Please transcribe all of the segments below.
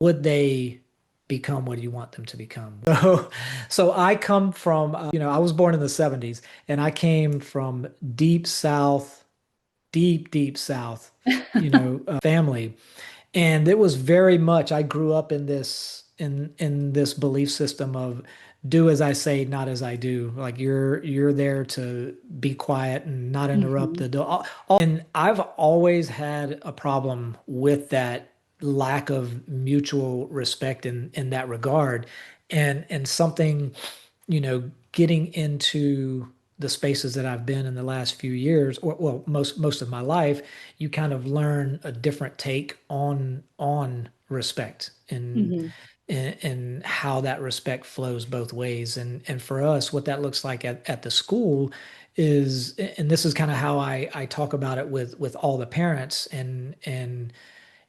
would they become what you want them to become? So I come from, I was born in the 70s and I came from deep South, deep South, family. And it was very much, I grew up in this belief system of do as I say, not as I do. Like you're there to be quiet and not interrupt Hmm. the door. And I've always had a problem with that lack of mutual respect in that regard. And something, getting into the spaces that I've been in the last few years, or well, most of my life, you kind of learn a different take on respect Hmm. and how that respect flows both ways. And for us, what that looks like at the school is, and this is kind of how I talk about it with all the parents and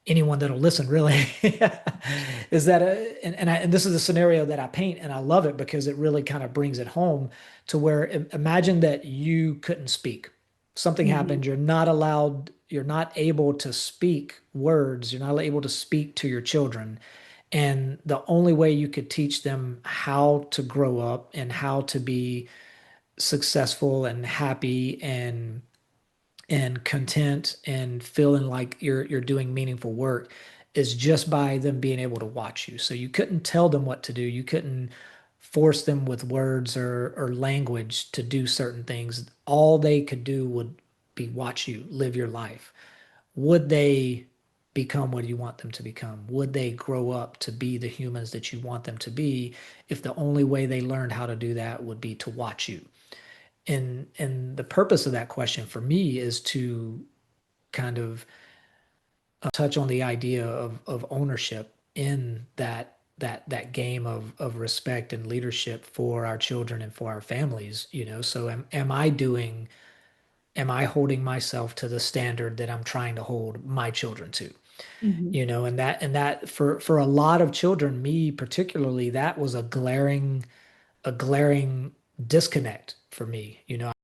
anyone that'll listen really is that and this is a scenario that I paint and I love it because it really kind of brings it home to where imagine that you couldn't speak. Something Hmm. happened, you're not allowed, you're not able to speak words, you're not able to speak to your children. And the only way you could teach them how to grow up and how to be successful and happy and content and feeling like you're doing meaningful work is just by them being able to watch you. So you couldn't tell them what to do. You couldn't force them with words or language to do certain things. All they could do would be watch you live your life. Would they become what you want them to become? Would they grow up to be the humans that you want them to be if the only way they learned how to do that would be to watch you? And the purpose of that question for me is to kind of touch on the idea of ownership in that game of respect and leadership for our children and for our families, So am I holding myself to the standard that I'm trying to hold my children to? Hmm. And that for a lot of children, me particularly, that was a glaring disconnect for me.